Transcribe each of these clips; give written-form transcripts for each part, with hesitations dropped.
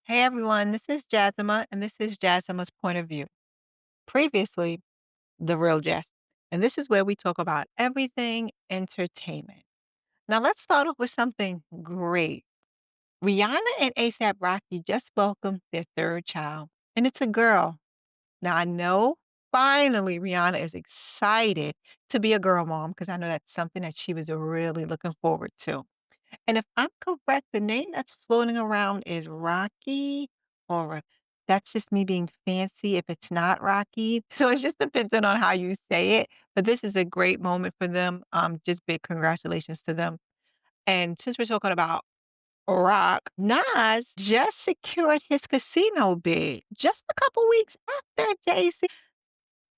Hey everyone, this is Jazzama, and this is Jazzama's point of view. Previously, the real Jazz. And this is where we talk about everything entertainment. Now, let's start off with something great. Rihanna and ASAP Rocky just welcomed their third child, and it's a girl. Now, I know finally Rihanna is excited to be a girl mom because I know that's something that she was really looking forward to. And if I'm correct, the name that's floating around is Rocky, or that's just me being fancy if it's not Rocky. So it just depends on how you say it. But this is a great moment for them. Just big congratulations to them. And since we're talking about rock, Nas just secured his casino bid just a couple weeks after Jay-Z.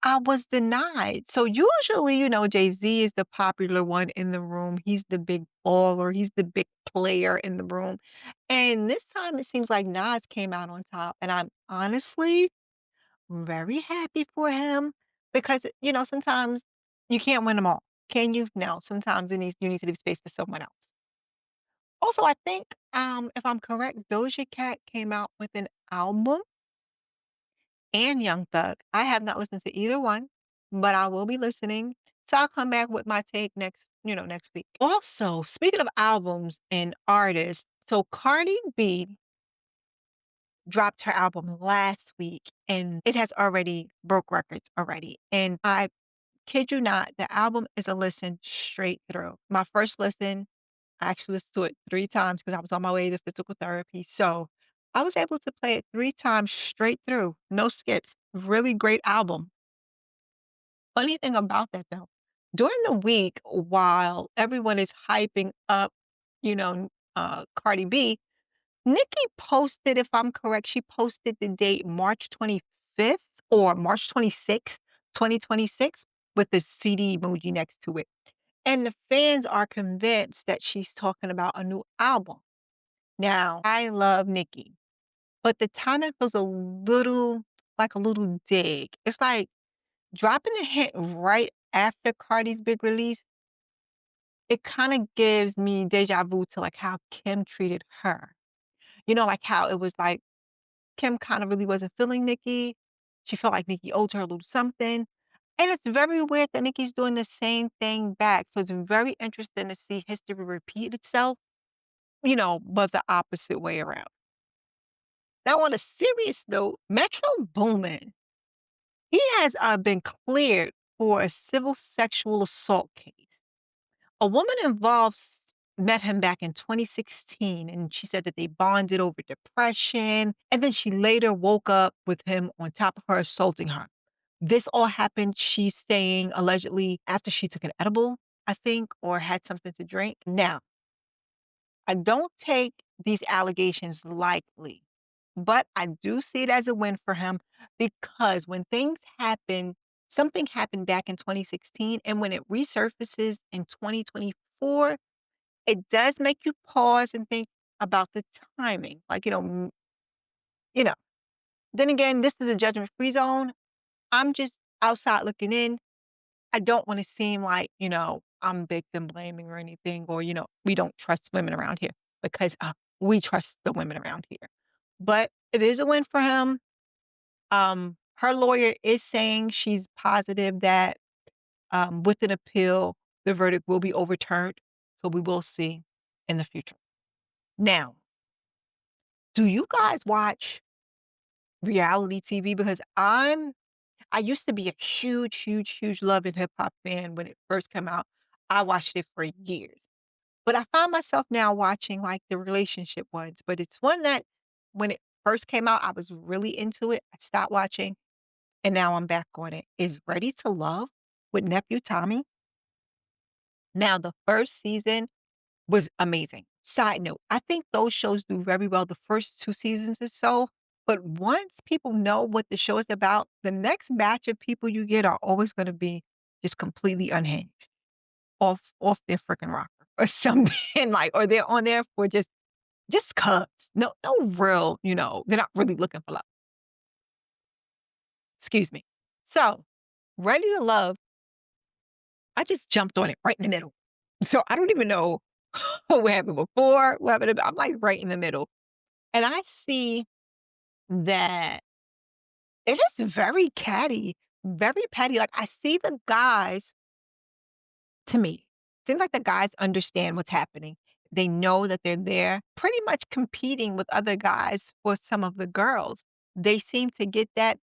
I was denied. So usually, Jay-Z is the popular one in the room. He's the big baller. He's the big player in the room. And this time it seems like Nas came out on top. And I'm honestly very happy for him because, sometimes you can't win them all. Can you? No. Sometimes you need to leave space for someone else. Also, I think, if I'm correct, Doja Cat came out with an album and Young Thug. I have not listened to either one, but I will be listening. So I'll come back with my take next week. Also, speaking of albums and artists, so Cardi B dropped her album last week and it has already broke records already. And I kid you not, the album is a listen straight through. My first listen, I actually listened to it 3 times because I was on my way to physical therapy. So I was able to play it 3 times straight through, no skips. Really great album. Funny thing about that though, during the week while everyone is hyping up, Cardi B, Nicki posted, if I'm correct, she posted the date March 25th or March 26th, 2026 with the CD emoji next to it. And the fans are convinced that she's talking about a new album. Now, I love Nicki, but the timing feels a little dig. It's like dropping a hit right after Cardi's big release, it kinda gives me deja vu to, like, how Kim treated her. Like, how it was like Kim kinda really wasn't feeling Nicki. She felt like Nicki owed her a little something, and it's very weird that Nicki's doing the same thing back, so it's very interesting to see history repeat itself, but the opposite way around. Now on a serious note, Metro Boomin, he has, been cleared for a civil sexual assault case. A woman involved met him back in 2016, and she said that they bonded over depression. And then she later woke up with him on top of her, assaulting her. This all happened, she's saying, allegedly after she took an edible, I think, or had something to drink. Now, I don't take these allegations lightly, but I do see it as a win for him because when things happen, something happened back in 2016, and when it resurfaces in 2024, it does make you pause and think about the timing. Like, you know. Then again, this is a judgment-free zone. I'm just outside looking in. I don't wanna seem like, I'm victim blaming or anything or, we don't trust women around here because, we trust the women around here. But it is a win for him. Her lawyer is saying she's positive that, with an appeal, the verdict will be overturned, so we will see in the future. Now, do you guys watch reality TV? Because I used to be a huge, huge, huge Love and Hip Hop fan when it first came out. I watched it for years. But I find myself now watching, like, the relationship ones, but it's one that when it first came out, I was really into it. I stopped watching, and now I'm back on it. Is Ready to Love with Nephew Tommy. Now, the first season was amazing. Side note, I think those shows do very well the first 2 seasons or so, but once people know what the show is about, the next batch of people you get are always gonna be just completely unhinged, off their freaking rocker or something, like, or they're on there for just 'cause. No real, they're not really looking for love. Excuse me. So, Ready to Love, I just jumped on it right in the middle. So, I don't even know what happened before, what happened I'm, like, right in the middle. And I see that it is very catty, very petty. Like, I see the guys to me, seems like the guys understand what's happening. They know that they're there pretty much competing with other guys for some of the girls. They seem to get that.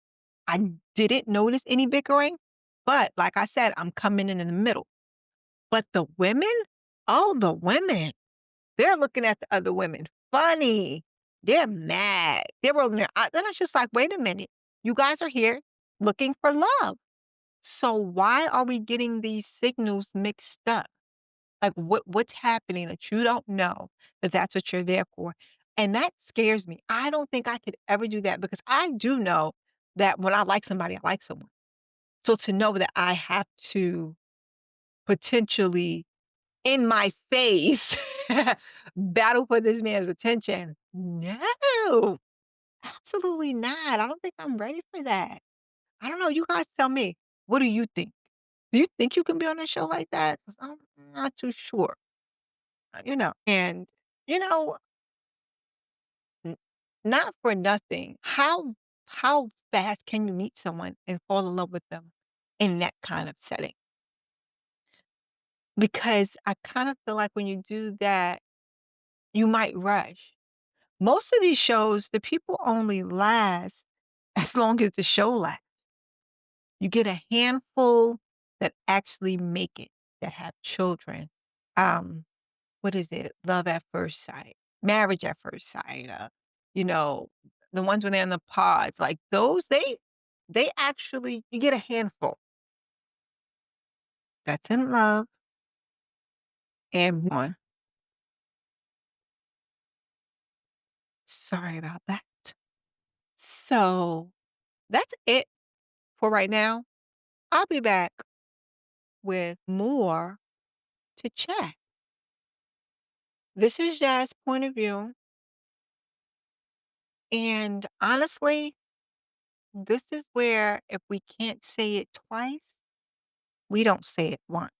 I didn't notice any bickering, but like I said, I'm coming in the middle. But the women, oh, the women, they're looking at the other women funny. They're mad. They're rolling their eyes. Then it's just like, wait a minute. You guys are here looking for love. So why are we getting these signals mixed up? Like, what's happening that you don't know that that's what you're there for? And that scares me. I don't think I could ever do that because I do know that when I like somebody, I like someone. So to know that I have to potentially, in my face, battle for this man's attention, no, absolutely not. I don't think I'm ready for that. I don't know. You guys tell me. What do you think? Do you think you can be on a show like that? 'Cause I'm not too sure. And, you know, n not for nothing, how fast can you meet someone and fall in love with them in that kind of setting? Because I kind of feel like when you do that, you might rush. Most of these shows, the people only last as long as the show lasts. You get a handful that actually make it, that have children. Um What is it? Love at First Sight, Marriage at First Sight, you know, the ones when they're in the pods, like those, they actually you get a handful that's in love and one. Sorry about that. So, that's it for right now. I'll be back with more to chat. This is Jazz's point of view, and honestly, this is where if we can't say it twice, we don't say it once.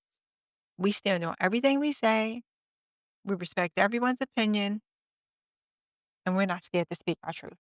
We stand on everything we say. We respect everyone's opinion, and we're not scared to speak our truth.